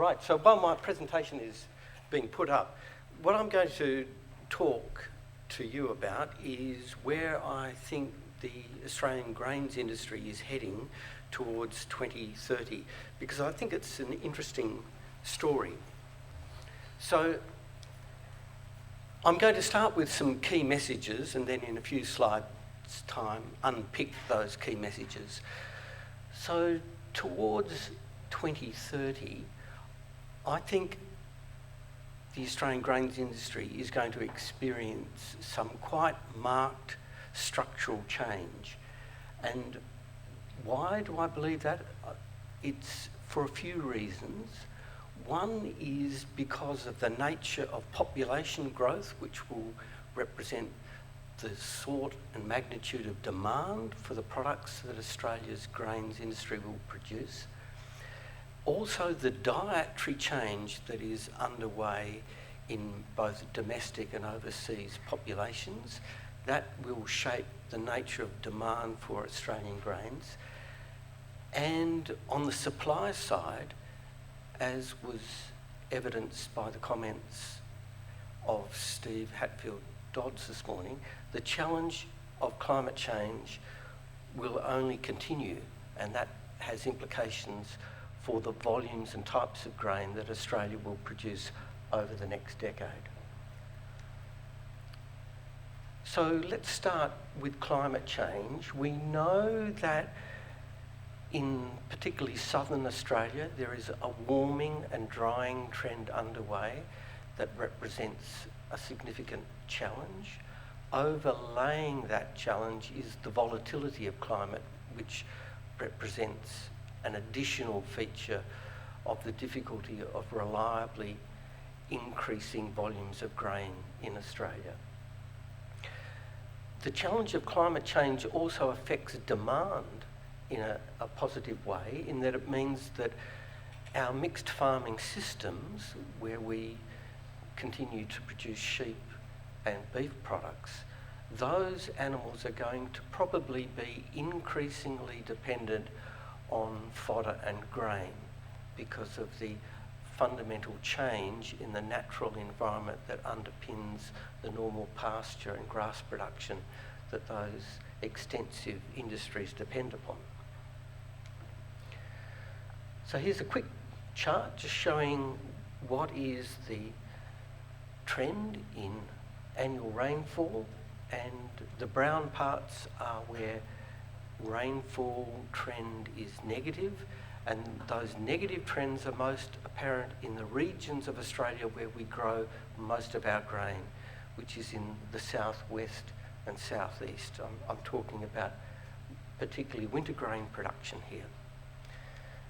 Right, so while my presentation is being put up, what I'm going to talk to you about is where I think the Australian grains industry is heading towards 2030, because I think it's an interesting story. So I'm going to start with some key messages and then in a few slides' time unpick those key messages. So towards 2030, I think the Australian grains industry is going to experience some quite marked structural change. And why do I believe that? It's for a few reasons. One is because of the nature of population growth, which will represent the sort and magnitude of demand for the products that Australia's grains industry will produce. Also, the dietary change that is underway in both domestic and overseas populations, that will shape the nature of demand for Australian grains. And on the supply side, as was evidenced by the comments of Steve Hatfield-Dodds this morning, the challenge of climate change will only continue, and that has implications for the volumes and types of grain that Australia will produce over the next decade. So let's start with climate change. We know that in particularly southern Australia, there is a warming and drying trend underway that represents a significant challenge. Overlaying that challenge is the volatility of climate, which represents an additional feature of the difficulty of reliably increasing volumes of grain in Australia. The challenge of climate change also affects demand in a positive way, in that it means that our mixed farming systems, where we continue to produce sheep and beef products, those animals are going to probably be increasingly dependent on fodder and grain because of the fundamental change in the natural environment that underpins the normal pasture and grass production that those extensive industries depend upon. So here's a quick chart just showing what is the trend in annual rainfall, and the brown parts are where rainfall trend is negative, and those negative trends are most apparent in the regions of Australia where we grow most of our grain, which is in the southwest and southeast. I'm talking about particularly winter grain production here.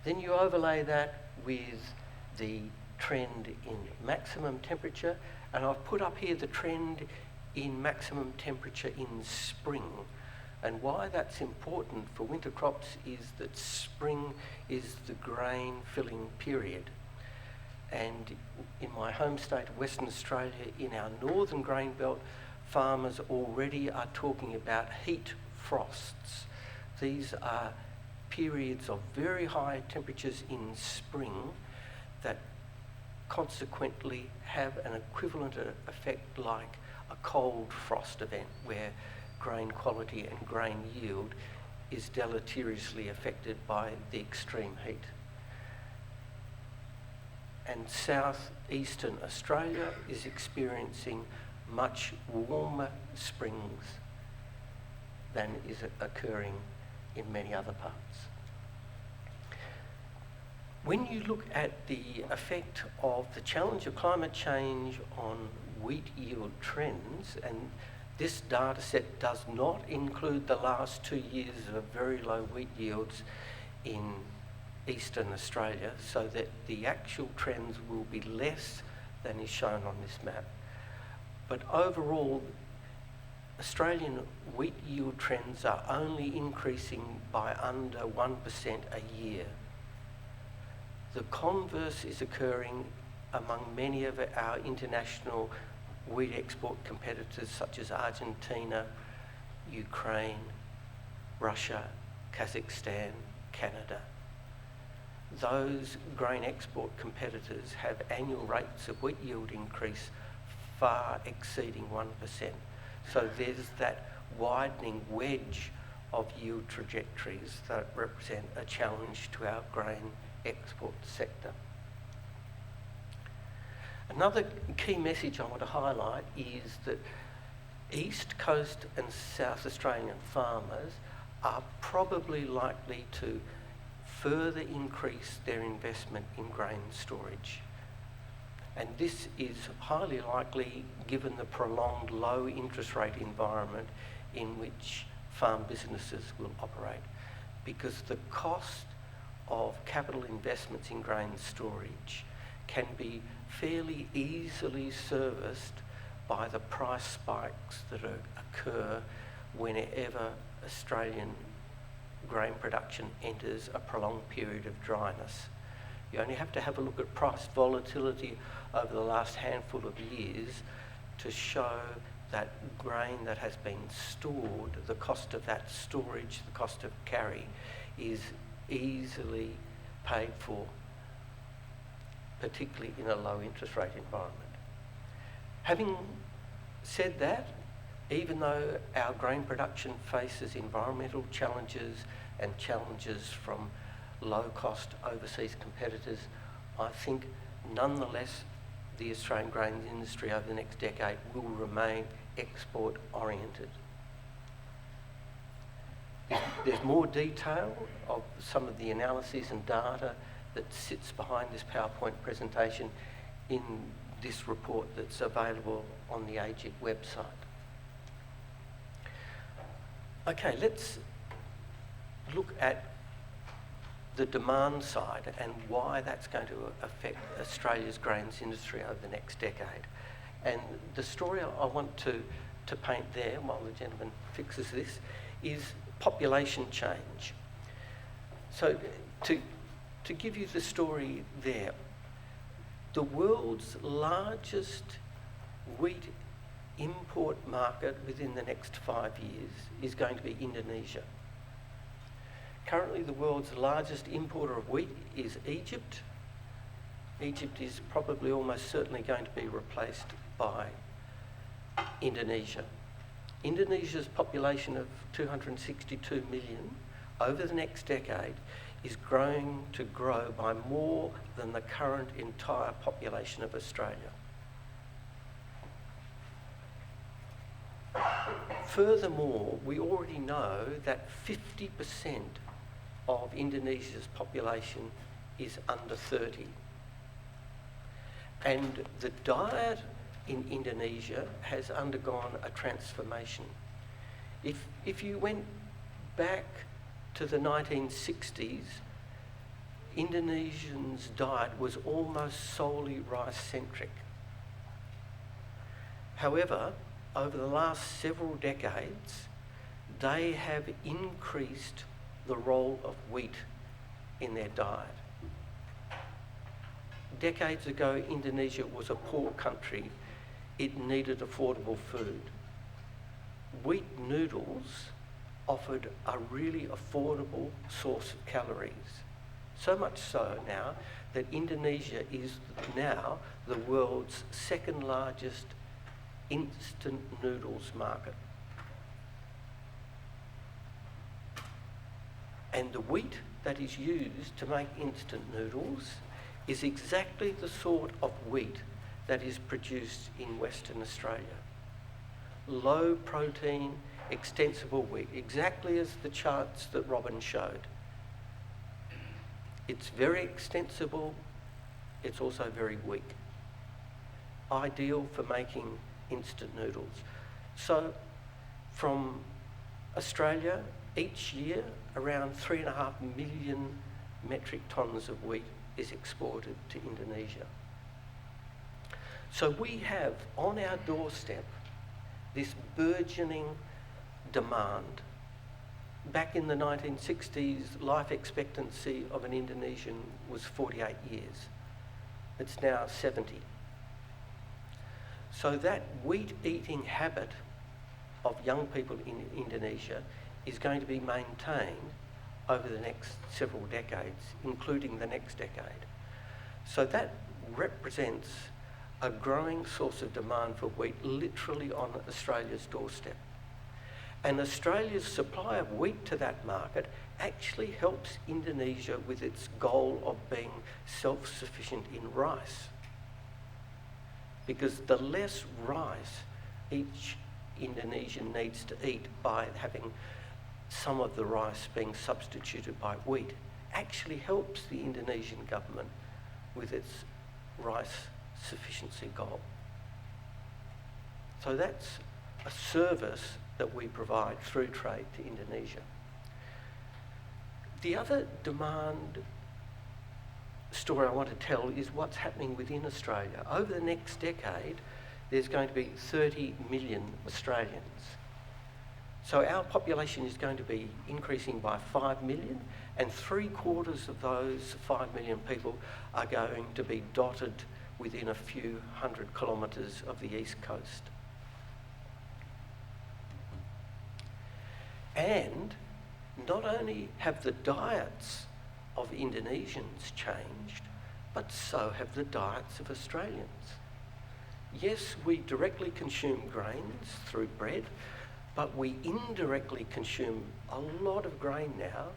Then you overlay that with the trend in maximum temperature, and I've put up here the trend in maximum temperature in spring. And why that's important for winter crops is that spring is the grain filling period. And in my home state of Western Australia, in our northern grain belt, farmers already are talking about heat frosts. These are periods of very high temperatures in spring that consequently have an equivalent effect like a cold frost event, where grain quality and grain yield is deleteriously affected by the extreme heat. And southeastern Australia is experiencing much warmer springs than is occurring in many other parts. When you look at the effect of the challenge of climate change on wheat yield trends, and this data set does not include the last 2 years of very low wheat yields in eastern Australia, so that the actual trends will be less than is shown on this map. But overall, Australian wheat yield trends are only increasing by under 1% a year. The converse is occurring among many of our international wheat export competitors such as Argentina, Ukraine, Russia, Kazakhstan, Canada. those grain export competitors have annual rates of wheat yield increase far exceeding 1%. So there's that widening wedge of yield trajectories that represent a challenge to our grain export sector. Another key message I want to highlight is that East Coast and South Australian farmers are probably likely to further increase their investment in grain storage. And this is highly likely given the prolonged low interest rate environment in which farm businesses will operate, because the cost of capital investments in grain storage can be fairly easily serviced by the price spikes that occur whenever Australian grain production enters a prolonged period of dryness. You only have to have a look at price volatility over the last handful of years to show that grain that has been stored, the cost of that storage, the cost of carry, is easily paid for, particularly in a low interest rate environment. Having said that, even though our grain production faces environmental challenges and challenges from low-cost overseas competitors, I think nonetheless the Australian grain industry over the next decade will remain export-oriented. There's more detail of some of the analyses and data that sits behind this PowerPoint presentation in this report that's available on the AGIC website. Okay, let's look at the demand side and why that's going to affect Australia's grains industry over the next decade. And the story I want to paint there, while the gentleman fixes this, is population change. So to give you the story there, the world's largest wheat import market within the next 5 years is going to be Indonesia. Currently, the world's largest importer of wheat is Egypt. Egypt is probably almost certainly going to be replaced by Indonesia. Indonesia's population of 262 million over the next decade is going to grow by more than the current entire population of Australia. Furthermore, we already know that 50% of Indonesia's population is under 30. And the diet in Indonesia has undergone a transformation. If you went back to the 1960s, Indonesians' diet was almost solely rice-centric. However, over the last several decades, they have increased the role of wheat in their diet. Decades ago, Indonesia was a poor country. It needed affordable food. Wheat noodles offered a really affordable source of calories. So much so now that Indonesia is now the world's second largest instant noodles market. And the wheat that is used to make instant noodles is exactly the sort of wheat that is produced in Western Australia. Low protein, extensible wheat, exactly as the charts that Robin showed. It's very extensible, it's also very weak. Ideal for making instant noodles. So from Australia, each year around 3.5 million metric tonnes of wheat is exported to Indonesia. So we have on our doorstep this burgeoning demand. Back in the 1960s, life expectancy of an Indonesian was 48 years. It's now 70. So that wheat-eating habit of young people in Indonesia is going to be maintained over the next several decades, including the next decade. So that represents a growing source of demand for wheat literally on Australia's doorstep. And Australia's supply of wheat to that market actually helps Indonesia with its goal of being self-sufficient in rice. Because the less rice each Indonesian needs to eat by having some of the rice being substituted by wheat actually helps the Indonesian government with its rice sufficiency goal. So that's a service that we provide through trade to Indonesia. The other demand story I want to tell is what's happening within Australia. Over the next decade, there's going to be 30 million Australians. So our population is going to be increasing by 5 million, and 3/4 of those 5 million people are going to be dotted within a few hundred kilometres of the east coast. And not only have the diets of Indonesians changed, but so have the diets of Australians. Yes, we directly consume grains through bread, but we indirectly consume a lot of grain now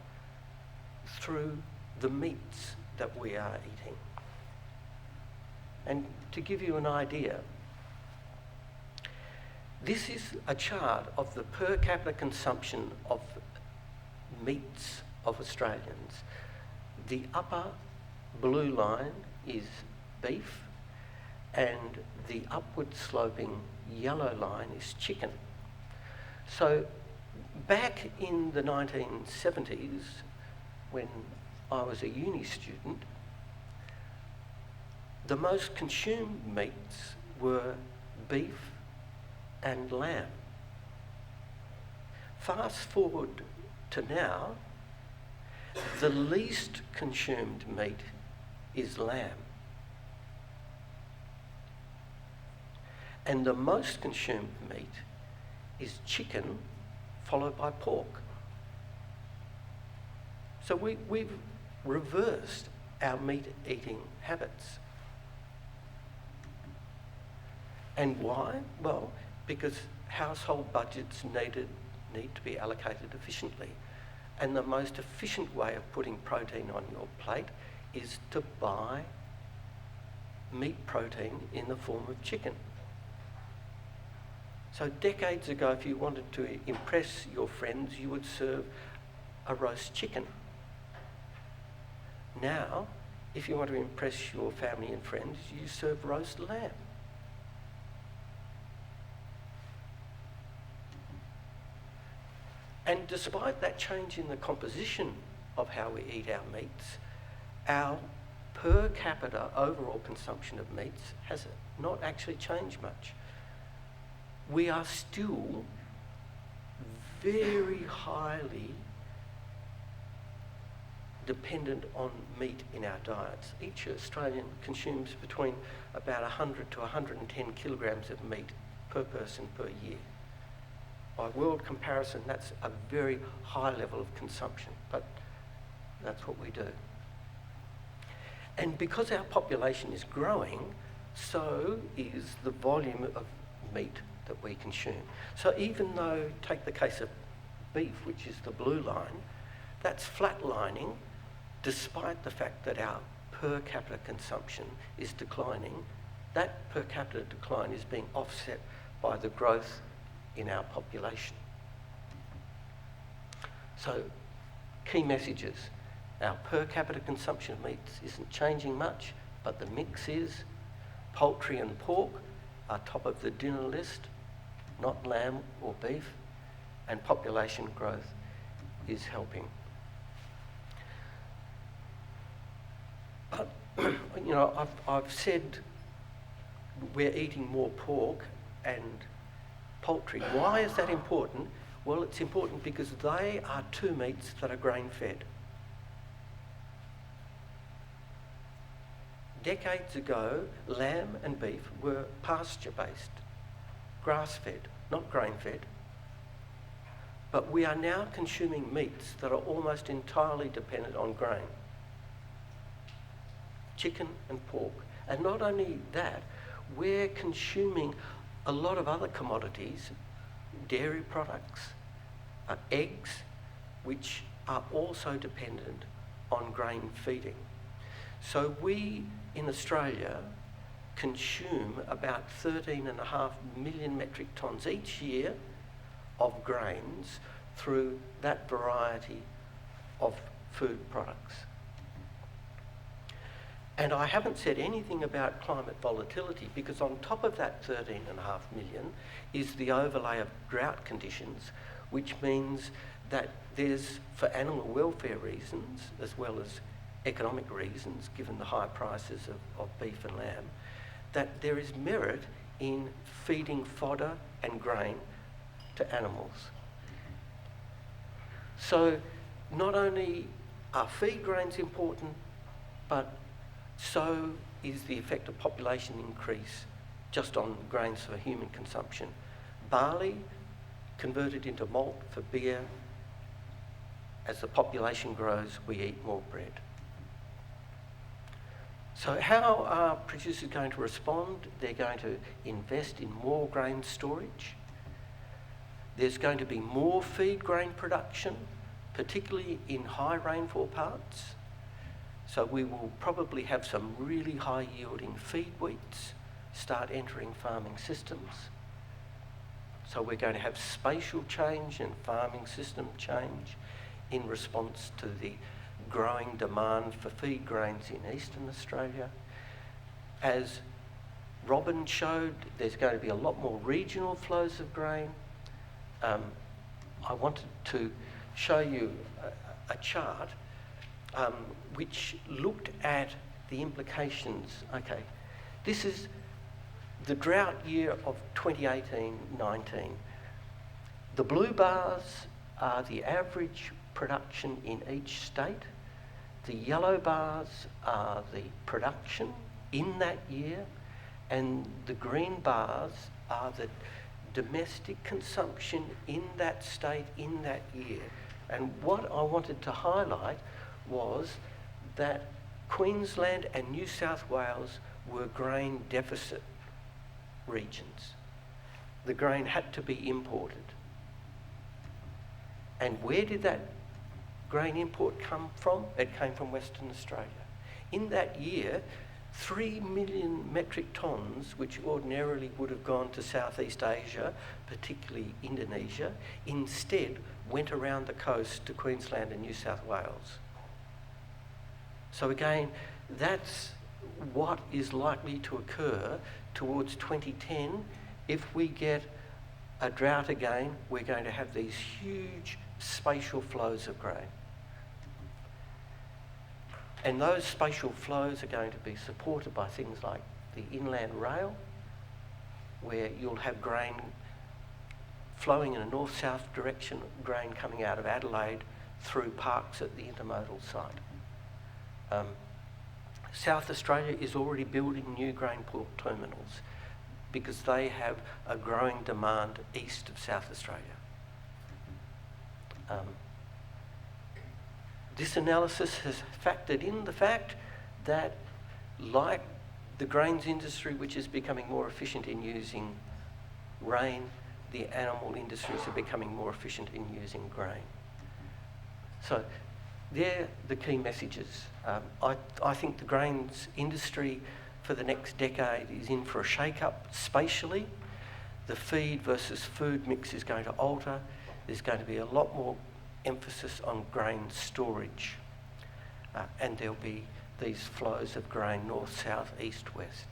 through the meats that we are eating. And to give you an idea, this is a chart of the per capita consumption of meats of Australians. The upper blue line is beef, and the upward sloping yellow line is chicken. So back in the 1970s, when I was a uni student, the most consumed meats were beef and lamb. Fast forward to now, the least consumed meat is lamb. And the most consumed meat is chicken, followed by pork. So we've reversed our meat-eating habits. And why? Well, because household budgets need to be allocated efficiently. And the most efficient way of putting protein on your plate is to buy meat protein in the form of chicken. So decades ago, if you wanted to impress your friends, you would serve a roast chicken. Now, if you want to impress your family and friends, you serve roast lamb. And despite that change in the composition of how we eat our meats, our per capita overall consumption of meats has not actually changed much. We are still very highly dependent on meat in our diets. Each Australian consumes between about 100 to 110 kilograms of meat per person per year. By world comparison, that's a very high level of consumption, but that's what we do. And because our population is growing, so is the volume of meat that we consume. So even though, take the case of beef, which is the blue line, that's flatlining despite the fact that our per capita consumption is declining. That per capita decline is being offset by the growth in our population. So, key messages. Our per capita consumption of meats isn't changing much, but the mix is. Poultry and pork are top of the dinner list, not lamb or beef, and population growth is helping. But, I've said we're eating more pork and poultry. Why is that important? Well, it's important because they are two meats that are grain-fed. Decades ago, lamb and beef were pasture-based, grass-fed, not grain-fed. But we are now consuming meats that are almost entirely dependent on grain. Chicken and pork. And not only that, we're consuming a lot of other commodities, dairy products, eggs, which are also dependent on grain feeding. So we in Australia consume about 13.5 million metric tonnes each year of grains through that variety of food products. And I haven't said anything about climate volatility, because on top of that 13.5 million is the overlay of drought conditions, which means that there's, for animal welfare reasons as well as economic reasons, given the high prices of beef and lamb, that there is merit in feeding fodder and grain to animals. So not only are feed grains important, but so is the effect of population increase just on grains for human consumption. Barley converted into malt for beer. As the population grows, we eat more bread. So how are producers going to respond? They're going to invest in more grain storage. There's going to be more feed grain production, particularly in high rainfall parts. So we will probably have some really high yielding feed wheats start entering farming systems. So we're going to have spatial change and farming system change in response to the growing demand for feed grains in Eastern Australia. As Robin showed, there's going to be a lot more regional flows of grain. I wanted to show you a chart which looked at the implications. Okay, this is the drought year of 2018-19. The blue bars are the average production in each state. The yellow bars are the production in that year, and the green bars are the domestic consumption in that state in that year. And what I wanted to highlight was that Queensland and New South Wales were grain deficit regions. The grain had to be imported. And where did that grain import come from? It came from Western Australia. In that year, 3 million metric tonnes, which ordinarily would have gone to Southeast Asia, particularly Indonesia, instead went around the coast to Queensland and New South Wales. So again, that's what is likely to occur towards 2010. If we get a drought again, we're going to have these huge spatial flows of grain. And those spatial flows are going to be supported by things like the inland rail, where you'll have grain flowing in a north-south direction, grain coming out of Adelaide through parks at the intermodal site. South Australia is already building new grain port terminals because they have a growing demand east of South Australia. This analysis has factored in the fact that, like the grains industry, which is becoming more efficient in using rain, the animal industries are becoming more efficient in using grain. So they're the key messages. I think the grains industry for the next decade is in for a shake-up spatially. The feed versus food mix is going to alter. There's going to be a lot more emphasis on grain storage, and there'll be these flows of grain north, south, east, west.